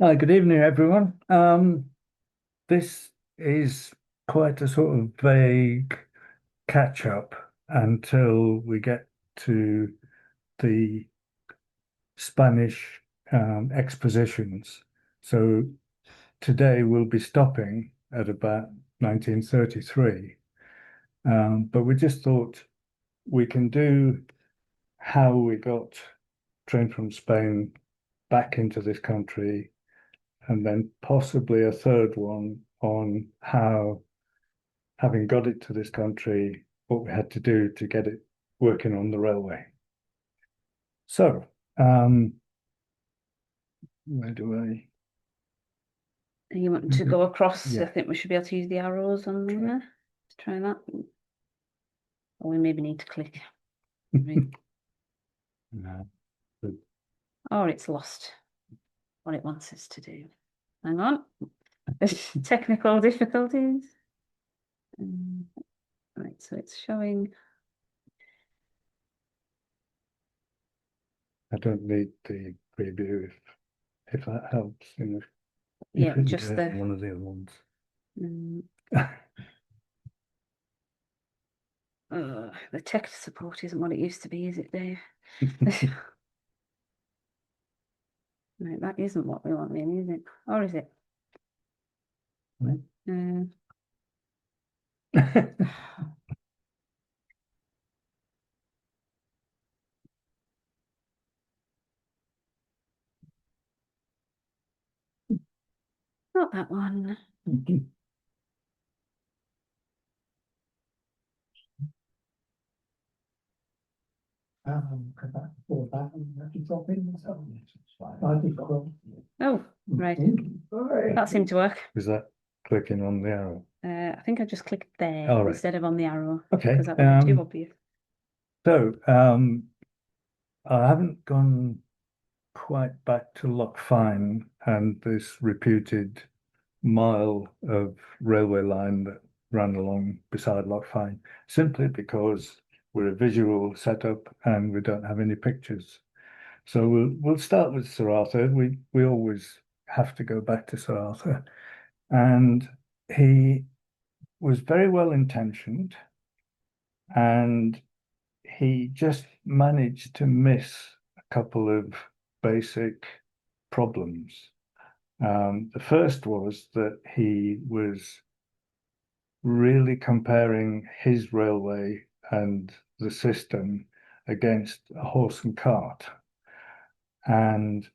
Hi, good evening, everyone. This is quite a sort of vague catch up until we get to the Spanish expositions. So today we'll be stopping at about 1933. But we just thought we can do how we got trained from Spain back into this country, and then possibly a third one on how, having got it to this country, what we had to do to get it working on the railway. So, where do I? You want to go across? I Yeah, think we should be able to use the arrows on there. Let's try that. Or we maybe need to click. no, Or it's lost what it wants us to do. Hang on. Technical difficulties. Right, so it's showing. I don't need the preview if that helps. Yeah, If we do just it the. on one of the other ones. Um, the tech support isn't what it used to be, is it, Dave? Right, that isn't what we want, really, is it? Or is it? Right. Not that one. Oh, right. That seemed to work. Is that clicking on the arrow? I think I just clicked there All right. instead of on the arrow Okay. because that would be too obvious. So I haven't gone quite back to Lochfine and this reputed mile of railway line that ran along beside Lochfine, simply because we're a visual setup and we don't have any pictures. So we'll start with Sir Arthur. We always have to go back to Sir Arthur, and he was very well intentioned, and he just managed to miss a couple of basic problems. The first was that he was really comparing his railway and the system against a horse and cart. And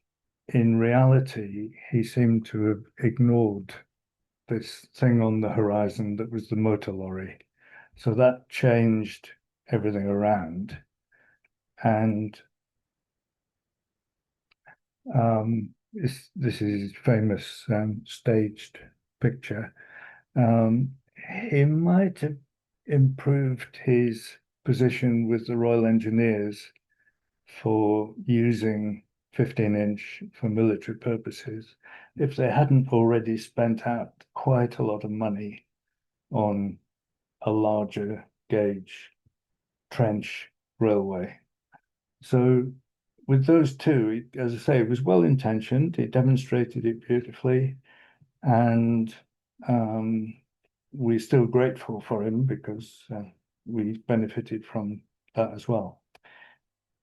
in reality, he seemed to have ignored this thing on the horizon that was the motor lorry. So that changed everything around. And this is his famous staged picture. He might have improved his position with the Royal Engineers for using 15-inch for military purposes if they hadn't already spent out quite a lot of money on a larger gauge trench railway. So with those two, as I say, it was well intentioned. It demonstrated it beautifully, and um, we're still grateful for him because we benefited from that as well.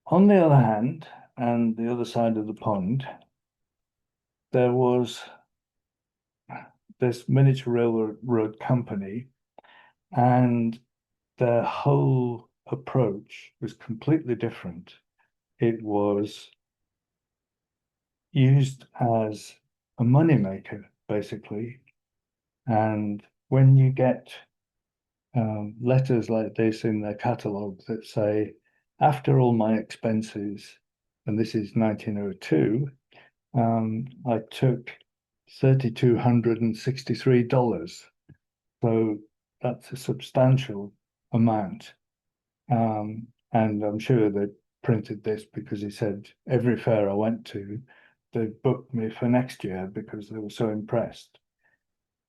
On the other hand, and the other side of the pond, there was this miniature railroad company, and their whole approach was completely different. It was used as a moneymaker, basically. And when you get letters like this in their catalogue that say, after all my expenses, and this is 1902, I took $3,263. So that's a substantial amount. And I'm sure they printed this because he said every fair I went to, they booked me for next year because they were so impressed.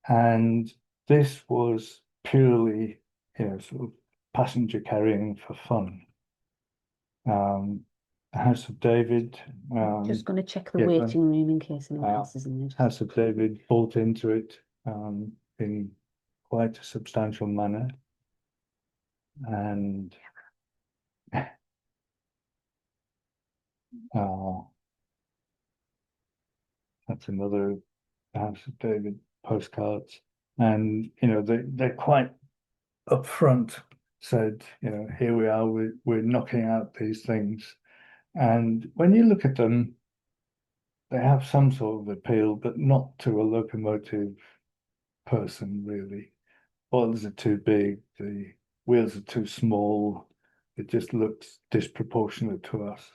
And this was purely, sort of passenger carrying for fun. Um, House of David. Just going to check the yeah, waiting room in case anyone uh, else is in there. House of David bought into it in quite a substantial manner. And uh, that's another House of David postcards. And, they're quite upfront, said, here we are, we're knocking out these things. And when you look at them, they have some sort of appeal, but not to a locomotive person, really. Boilers are too big, the wheels are too small, it just looks disproportionate to us.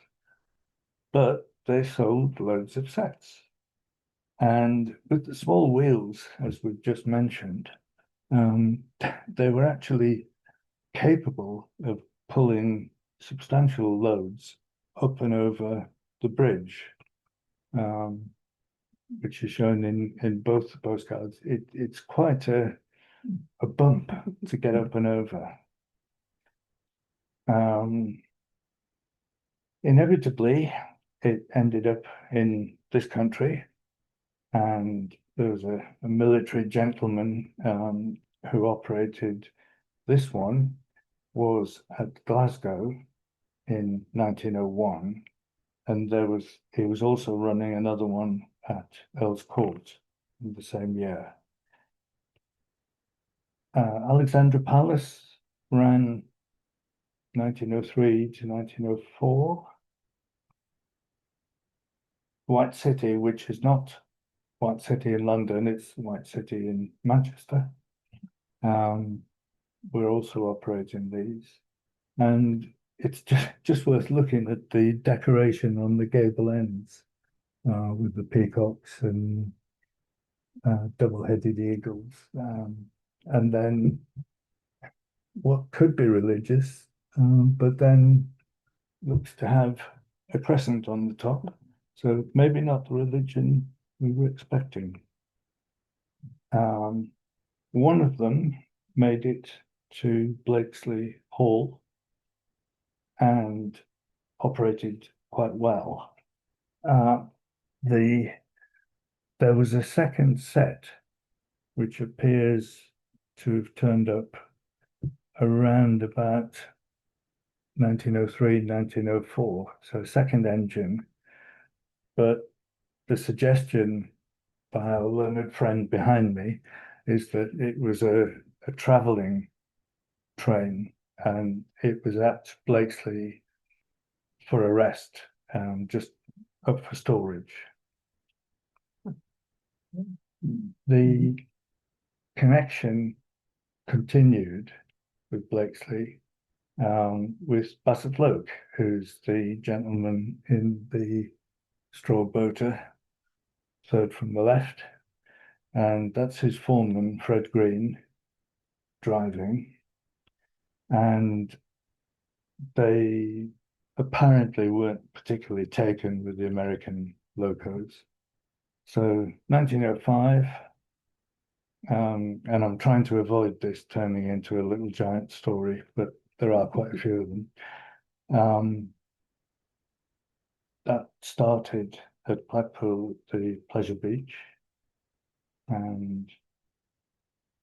But they sold loads of sets. And with the small wheels, as we've just mentioned, they were actually capable of pulling substantial loads up and over the bridge, which is shown in both the postcards. It's quite a bump to get up and over. Inevitably, it ended up in this country, and there was a military gentleman who operated this one, was at Glasgow in 1901, and he was also running another one at Earl's Court in the same year. Alexandra Palace ran 1903 to 1904. White City, which is not White City in London, it's White City in Manchester. We're also operating these. And it's just worth looking at the decoration on the gable ends with the peacocks and double-headed eagles. And then what could be religious, but then looks to have a crescent on the top. So maybe not the religion we were expecting. One of them made it to Blakesley Hall and operated quite well. There was a second set which appears to have turned up around about 1903, 1904, so second engine. But the suggestion by our learned friend behind me is that it was a travelling train and it was at Blakesley for a rest, just up for storage. The connection continued with Blakesley with Bassetloke, who's the gentleman in the straw boater, third from the left, and that's his foreman, Fred Green, driving. And they apparently weren't particularly taken with the American locos. So 1905, and I'm trying to avoid this turning into a Little Giant story, but there are quite a few of them. That started at Blackpool, the Pleasure Beach, and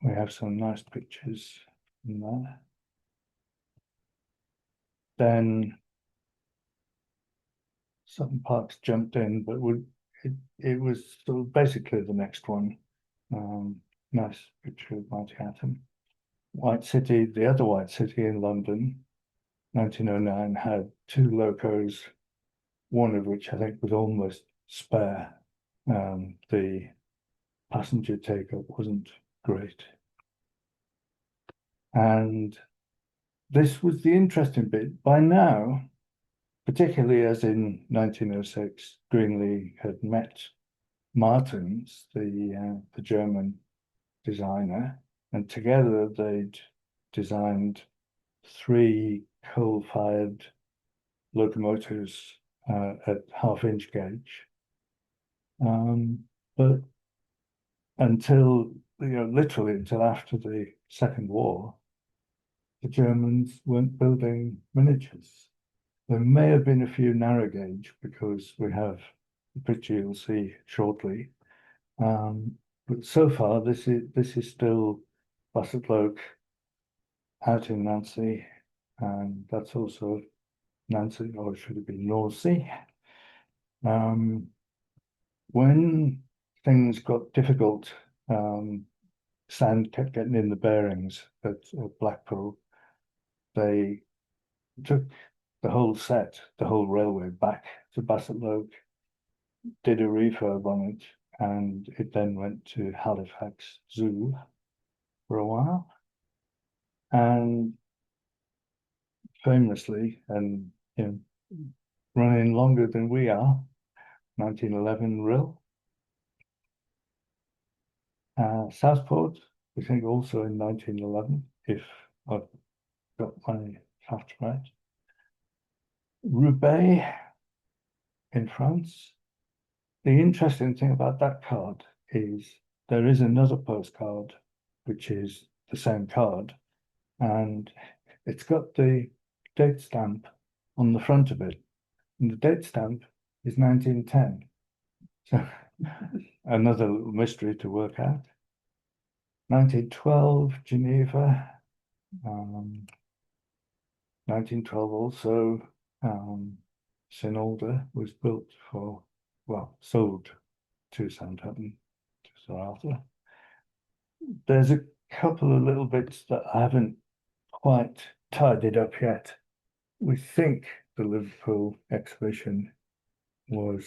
we have some nice pictures in there. Then Sutton Parks jumped in, but it was sort of basically the next one. Nice picture of Mighty Atom. White City, the other White City in London, 1909, had two locos, one of which I think was almost spare. The passenger take-up wasn't great. And this was the interesting bit. By now, particularly as in 1906, Greenlee had met Martens, the German designer, and together they'd designed three coal-fired locomotives at half-inch gauge. But until, literally until after the Second War, the Germans weren't building miniatures. There may have been a few narrow gauge because we have the picture you'll see shortly. But so far, this is still Bassetloke out in Nancy, and that's also Nancy, or should it be Narsey? Um, when things got difficult, sand kept getting in the bearings at Blackpool. They took the whole set, the whole railway back to Bassetloke, did a refurb on it, and it then went to Halifax Zoo for a while. And famously, and you know, running longer than we are, 1911 Rill. Southport, I think also in 1911, if I've got my facts right. Roubaix in France. The interesting thing about that card is there is another postcard, which is the same card, and it's got the date stamp on the front of it. And the date stamp is 1910. So another little mystery to work out. 1912, Geneva. 1912 also, Sinalda was built for, well, sold to Southampton, to Sir Arthur. There's a couple of little bits that I haven't quite tidied up yet. We think the Liverpool exhibition was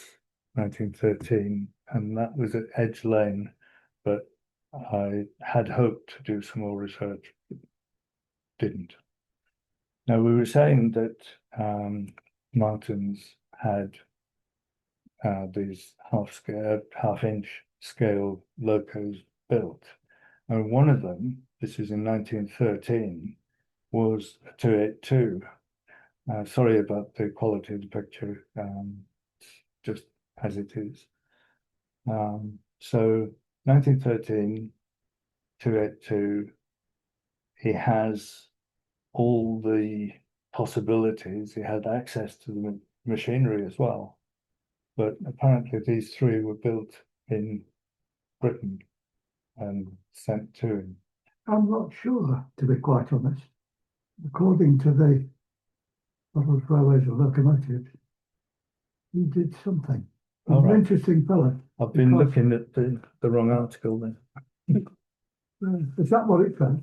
1913, and that was at Edge Lane, but I had hoped to do some more research, didn't. Now, we were saying that Martins had these half-inch scale locos built. And one of them, this is in 1913, was a 282. Sorry about the quality of the picture, just as it is. So 1913, 282, he has all the possibilities. He had access to the machinery as well. But apparently these three were built in Britain and sent to him. I'm not sure, to be quite honest. According to the British Railways and Locomotives, he did something. He's All an right. interesting fellow. I've been because- looking at the wrong article then. Is that what it says?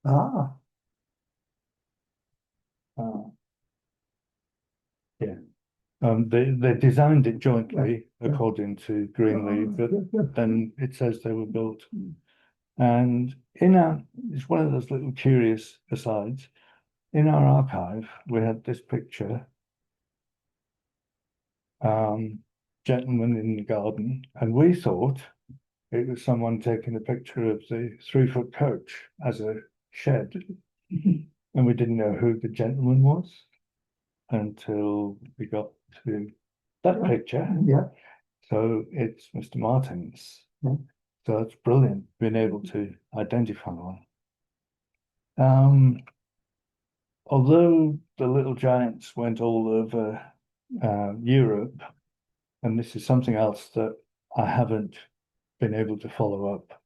Ah, Yeah. They designed it jointly according to Greenlee, but then it says they were built. And it's one of those little curious asides. In our archive, we had this picture, gentleman in the garden, and we thought it was someone taking a picture of the 3-foot coach as a shed. And we didn't know who the gentleman was until we got to that picture. yeah. So it's Mr. Martin's. Yeah. So it's brilliant being able to identify one. Although the Little Giants went all over Europe, and this is something else that I haven't been able to follow up.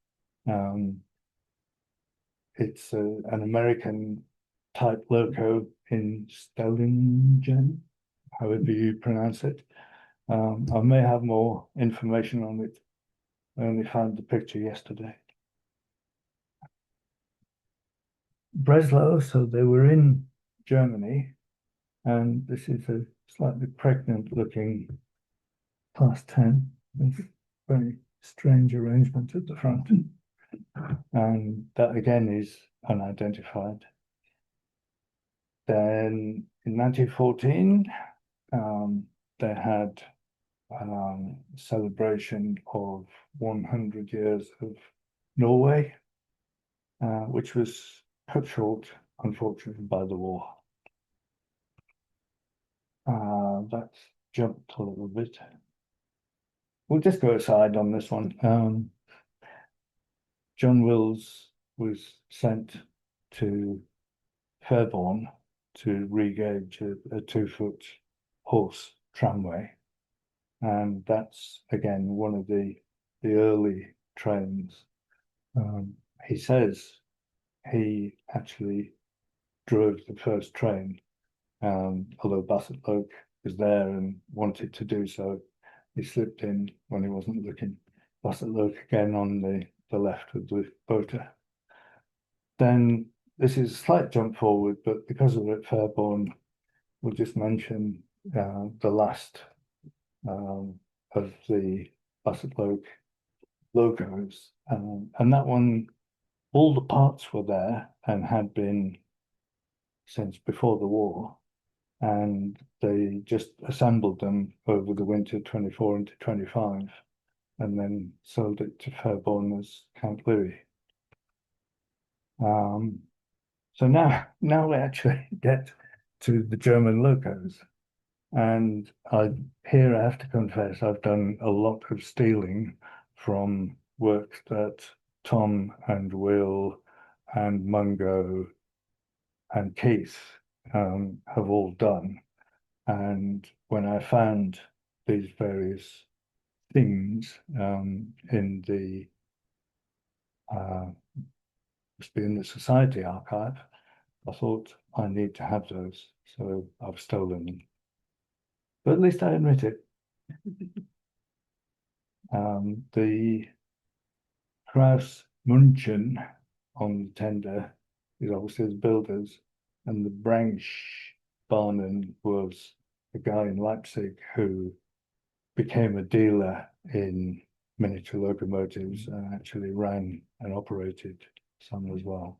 It's an American type loco in Stellingen, however you pronounce it. I may have more information on it. I only found the picture yesterday. Breslau, so they were in Germany, and this is a slightly pregnant looking class 10 with very strange arrangement at the front. And that again is unidentified. Then in 1914, they had celebration of 100 years of Norway, which was cut short, unfortunately, by the war. That's jumped a little bit. We'll just go aside on this one. John Wills was sent to Fairborn to regauge a 2-foot horse tramway. And that's again one of the early trains. He says he actually drove the first train, although Bassetloke was there and wanted to do so. He slipped in when he wasn't looking. Bassetloke again on the left with the boater. Then this is a slight jump forward, but because we're at Fairborn, we'll just mention the last of the Bassetloke logos. And that one, all the parts were there and had been since before the war. And they just assembled them over the winter 24 into 25 and then sold it to Fairborn as Camp Louis. So now we actually get to the German logos. And here I have to confess, I've done a lot of stealing from work that Tom and Will and Mungo and Keith have all done. And when I found these various things in the Society archive, I thought I need to have those, so I've stolen them. But at least I admit it. The Kraus Munchen on the tender is obviously the builders, and the Branch Barnen was a guy in Leipzig who became a dealer in miniature locomotives and actually ran and operated some as well.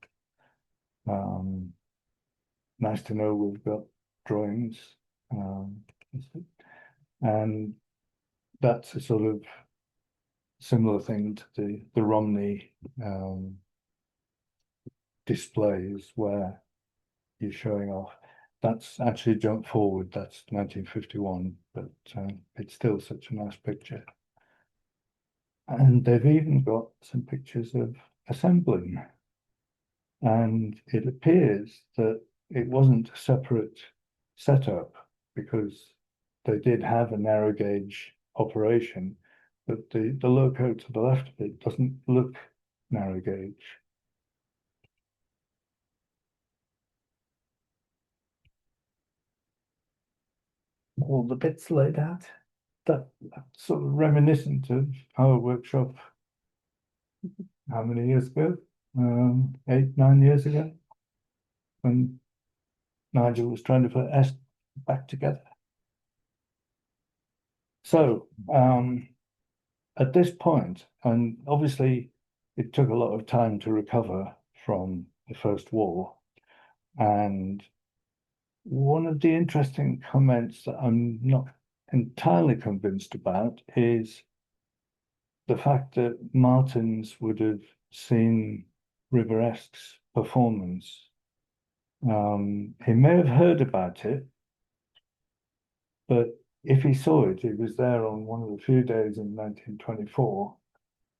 Nice to know we've got drawings. And that's a sort of similar thing to the Romney displays where you're showing off. That's actually jumped forward, that's 1951, but it's still such a nice picture. And they've even got some pictures of assembling. And it appears that it wasn't a separate setup because they did have a narrow gauge operation, but the loco to the left of it doesn't look narrow gauge. All the bits laid out, that's sort of reminiscent of our workshop. How many years ago? 8, 9 years ago, when Nigel was trying to put S back together. So at this point, and obviously it took a lot of time to recover from the First War, and one of the interesting comments that I'm not entirely convinced about is the fact that Martins would have seen Riveresque's performance. He may have heard about it, but if he saw it, it was there on one of the few days in 1924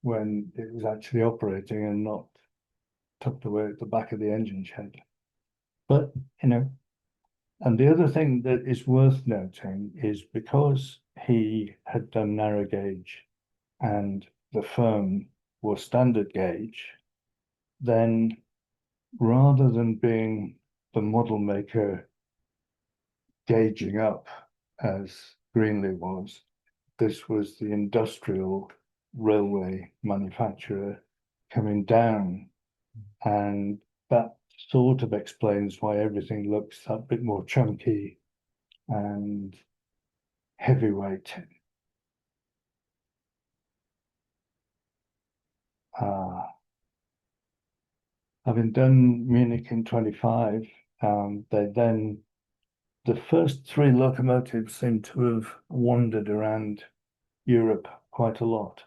when it was actually operating and not tucked away at the back of the engine shed. But, you know, and the other thing that is worth noting is because he had done narrow gauge and the firm was standard gauge, then rather than being the model maker gauging up as Greenlee was, this was the industrial railway manufacturer coming down, and that sort of explains why everything looks a bit more chunky and heavyweight. Having done Munich in 25, the first 3 locomotives seem to have wandered around Europe quite a lot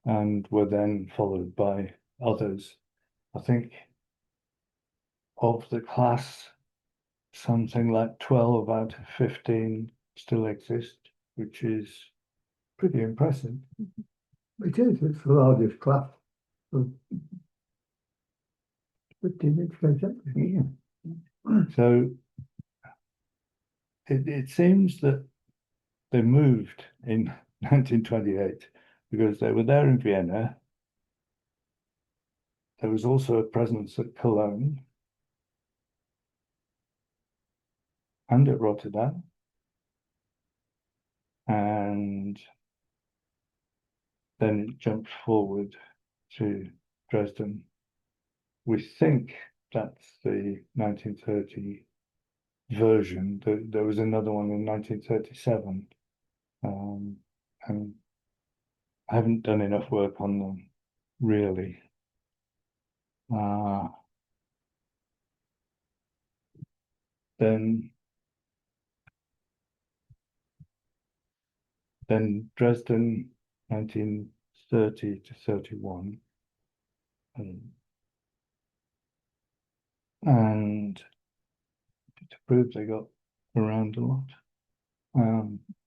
and were then followed by others. I think of the class, something like 12 out of 15 still exist, which is pretty impressive. It is, it's the largest class of 15-inch gauge engine. Yeah. So it seems that they moved in 1928 because they were there in Vienna. There was also a presence at Cologne and at Rotterdam. And then it jumped forward to Dresden. We think that's the 1930 version. There was another one in 1937. And I haven't done enough work on them, really. Then Dresden, 1930 to 31. And to prove they got around a lot.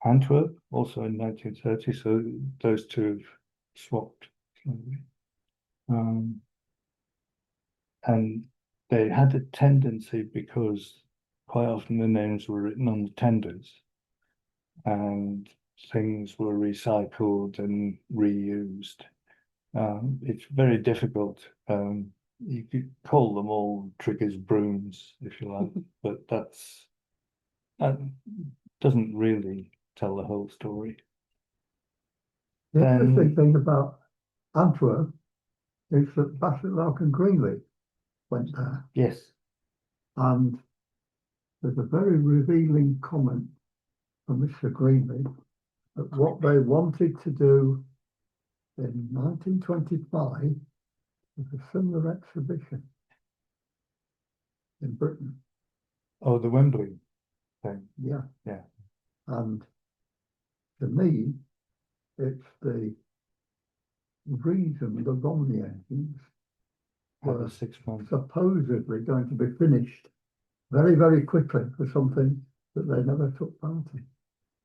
Antwerp, also in 1930, so those two have swapped slightly. And they had a tendency, because quite often the names were written on the tenders and things were recycled and reused. It's very difficult. You could call them all triggers brooms, if you like, but that doesn't really tell the whole story. The Then- interesting thing about Antwerp is that Bassett and Greenleaf went there, Yes. and there's a very revealing comment from Mr. Greenleaf that what they wanted to do in 1925 was a similar exhibition in Britain. Oh, the Wembley thing. Yeah. Yeah. And to me, it's the reason the Romney engines Had were a 6 month. supposedly going to be finished very, very quickly for something that they never took part in.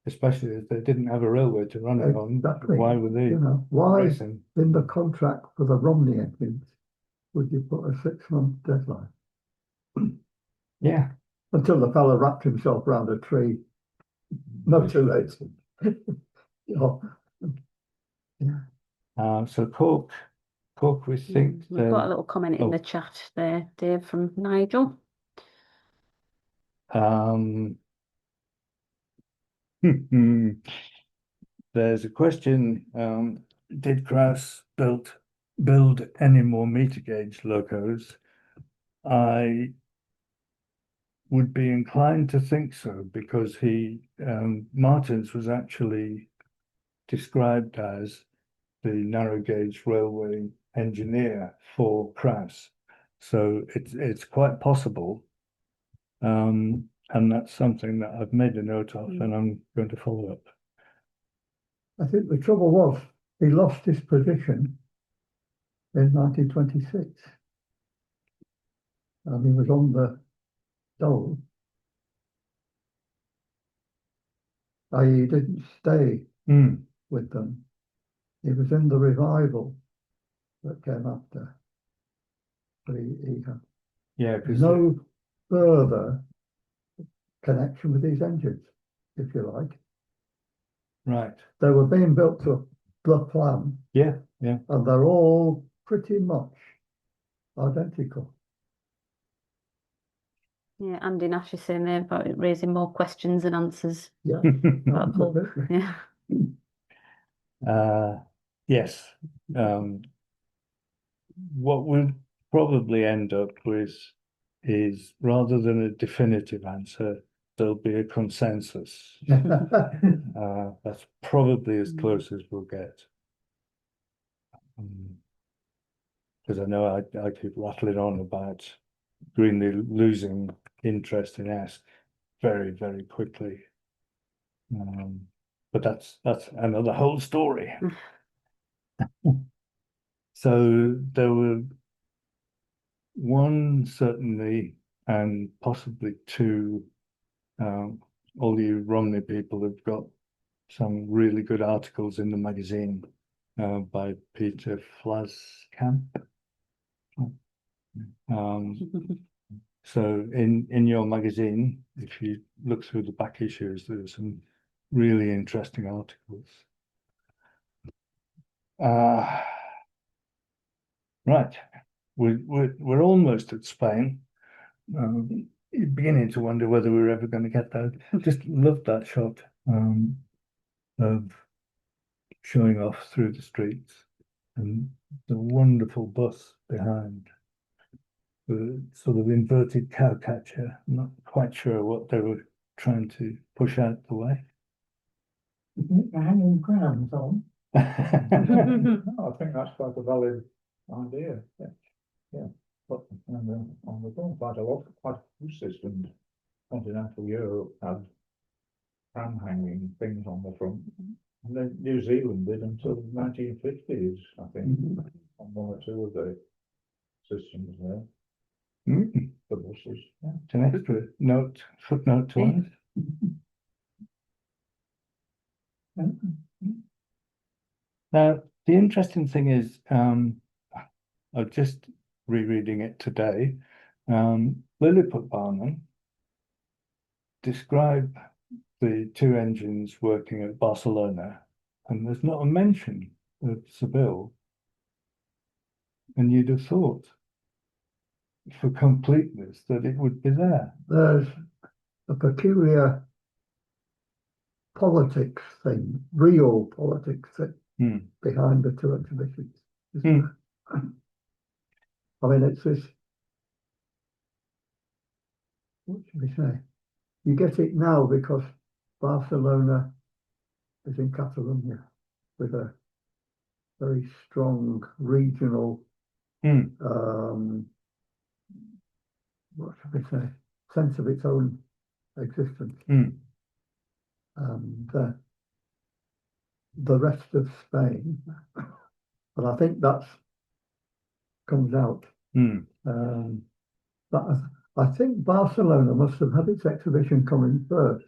Especially if they didn't have a railway to run it on. Exactly. Why were they You know, why racing? in the contract for the Romney engines would you put a 6-month deadline? Yeah. Until the fellow wrapped himself around a tree. No, too late. Oh, yeah. So Cork, we think We've got a little comment in the chat there, Dave, from Nigel. There's a question, did Krauss build any more meter gauge locos? I would be inclined to think so, because Martins was actually described as the narrow gauge railway engineer for Krauss. So it's quite possible. And that's something that I've made a note of, and I'm going to follow up. I think the trouble was he lost his position in 1926. And he was on the dole. He didn't stay with them. He was in the revival that came after. But he had no further connection with these engines, if you like. Right. They were being built to the plan. Yeah. And they're all pretty much identical. Yeah, Andy Nash is saying there about it raising more questions than answers. Yeah. About Paul. Yeah. Yes. What we'll probably end up with is, rather than a definitive answer, there'll be a consensus. That's probably as close as we'll get. Because I know I keep rattling on about Greenlee losing interest in S very, very quickly. But that's another whole story. So there were one, certainly, and possibly two. All you Romney people have got some really good articles in the magazine by Peter Flaskamp. So in your magazine, if you look through the back issues, there's some really interesting articles. Right, we're almost at Spain. Beginning to wonder whether we're ever going to get there. Just loved that shot of showing off through the streets and the wonderful bus behind. The sort of inverted cowcatcher. I'm not quite sure what they were trying to push out the way. The hanging crowns on. No, I think that's quite a valid idea. Yeah, yeah. But on the phone, quite a few systems. Continental Europe had pram hanging things on the front, and then New Zealand did until the 1950s, I think, on one or two of the systems there. The buses. Yeah. It's an extra footnote to us. Now, the interesting thing is, I'm just rereading it today. Lilliput Barnum describe the two engines working at Barcelona, and there's not a mention of Seville. And you'd have thought, for completeness, that it would be there. There's a peculiar politics thing, real politics thing behind the two exhibitions. Isn't there? I mean, it's this, what should we say? You get it now because Barcelona is in Catalonia with a very strong regional, what should we say, sense of its own existence. And the rest of Spain, but I think that comes out. But I think Barcelona must have had its exhibition coming first.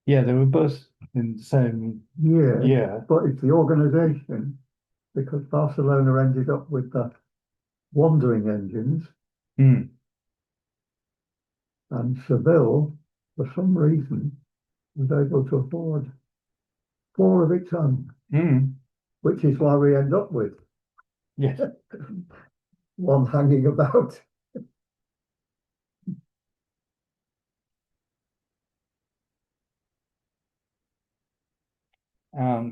Yeah, they were both in the same year. Yeah. But it's the organisation, because Barcelona ended up with the wandering engines, and Seville, for some reason, was able to afford 4 of its own, which is why we end up with one hanging about.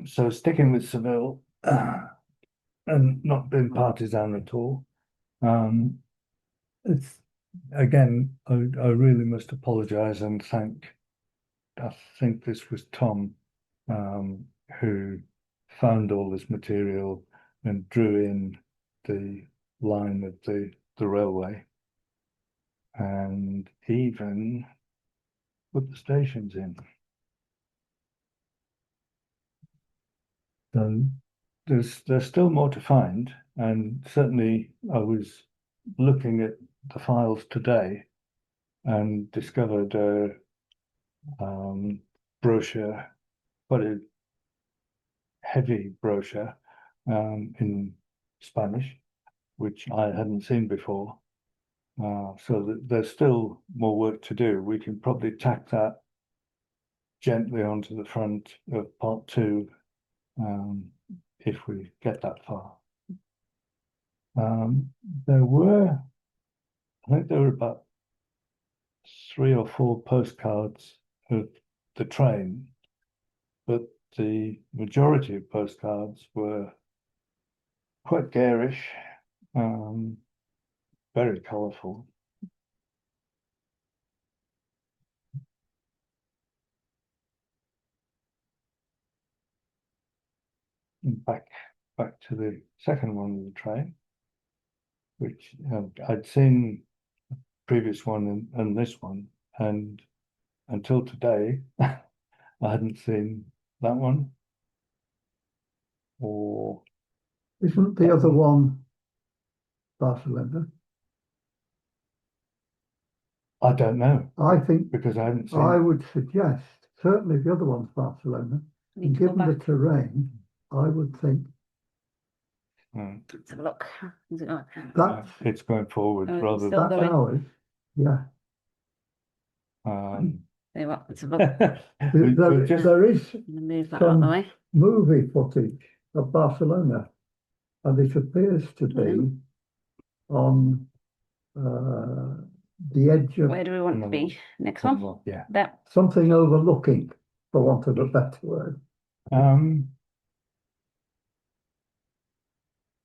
So sticking with Seville and not being partisan at all, it's again, I really must apologise and thank. I think this was Tom who found all this material and drew in the line of the railway and even put the stations in. So there's still more to find, and certainly I was looking at the files today and discovered a brochure, quite a heavy brochure in Spanish, which I hadn't seen before. So there's still more work to do. We can probably tack that gently onto the front of part 2 if we get that far. I think there were about 3 or 4 postcards of the train, but the majority of postcards were quite garish, very colourful. Back to the second one of the train, which I'd seen the previous one and this one, and until today I hadn't seen that one. Or isn't the other one Barcelona? I don't know. I think, because I haven't seen. I would suggest certainly the other one's Barcelona. And given the terrain, I would think let's have a look. that's it's going forward rather still that's going. ours. Yeah. Tell you what, let's have a look. There is I'm gonna move that out of the some way. movie footage of Barcelona, and it appears to be on the edge of Where do we want to be? Next one? Yeah. That. something overlooking, for want of a better word.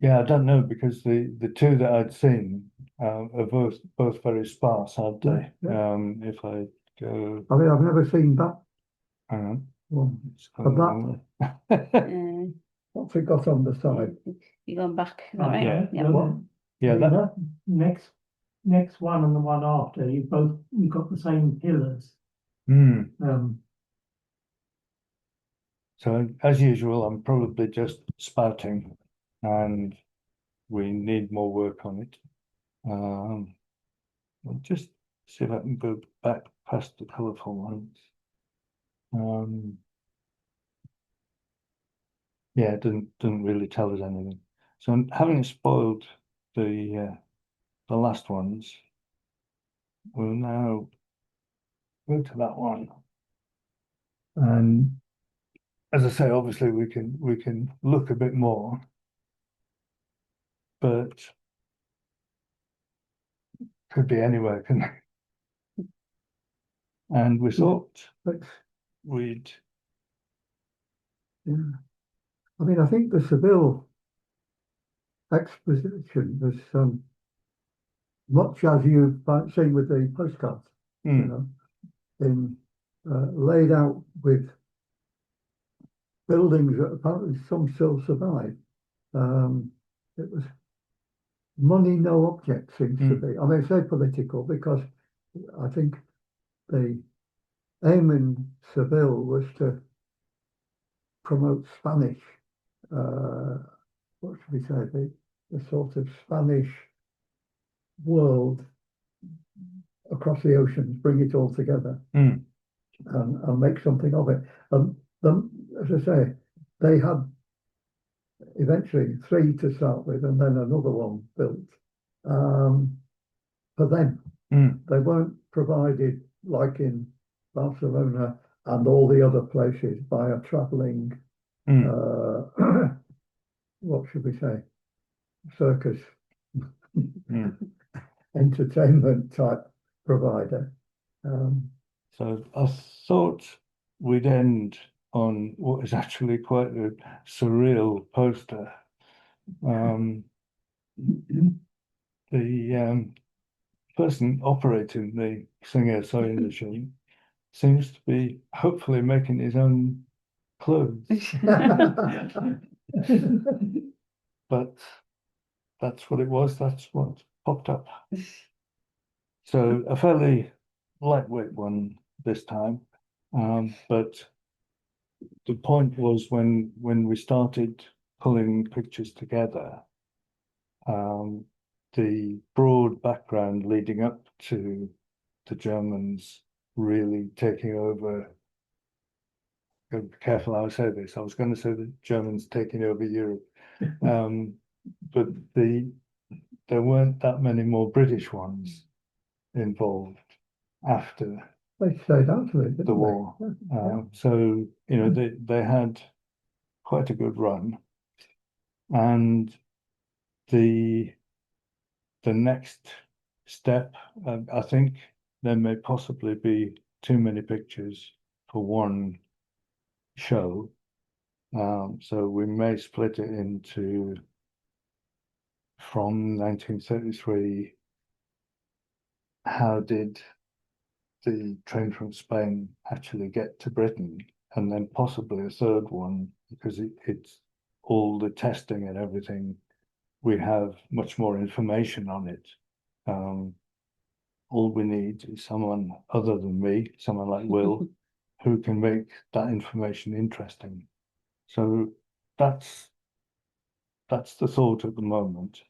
Yeah, I don't know, because the two that I'd seen are both very sparse, aren't they? Yeah. If I go, I mean, I've never seen that hang on, one. it's But gone What's it got on the side? You going back, is that right? yeah. What? Yeah, that, Next one and the one after, you've got the same pillars. So as usual, I'm probably just spouting, and we need more work on it. I'll just see if I can go back past the colourful ones. Yeah, it doesn't really tell us anything. So having spoiled the last ones, we'll now go to that one. And as I say, obviously we can look a bit more, but could be anywhere, can they? And we thought we'd. Yeah. I mean, I think the Seville exposition was much as you've seen with the postcards, you know, in laid out with buildings that apparently some still survive. It was money, no object, seems to be. I mean, I say political because I think the aim in Seville was to promote Spanish, what should we say, the sort of Spanish world across the oceans, bring it all together and make something of it. As I say, they had eventually 3 to start with, and then another one built for them. They weren't provided, like in Barcelona and all the other places, by a travelling what should we say, circus entertainment type provider. So I thought we'd end on what is actually quite a surreal poster. The person operating the Singer sewing machine seems to be hopefully making his own clothes. But that's what it was, that's what popped up. So a fairly lightweight one this time. But the point was when we started pulling pictures together, the broad background leading up to the Germans really taking over. Be careful how I say this. I was going to say the Germans taking over Europe, but there weren't that many more British ones involved after They stayed out of it, didn't the war. So you know they had quite a good run, and the next step, I think there may possibly be too many pictures for one show. So we may split it into, from 1933, how did the train from Spain actually get to Britain, and then possibly a third one, because it's all the testing and everything. We have much more information on it. All we need is someone other than me, someone like Will, who can make that information interesting. So that's the thought at the moment.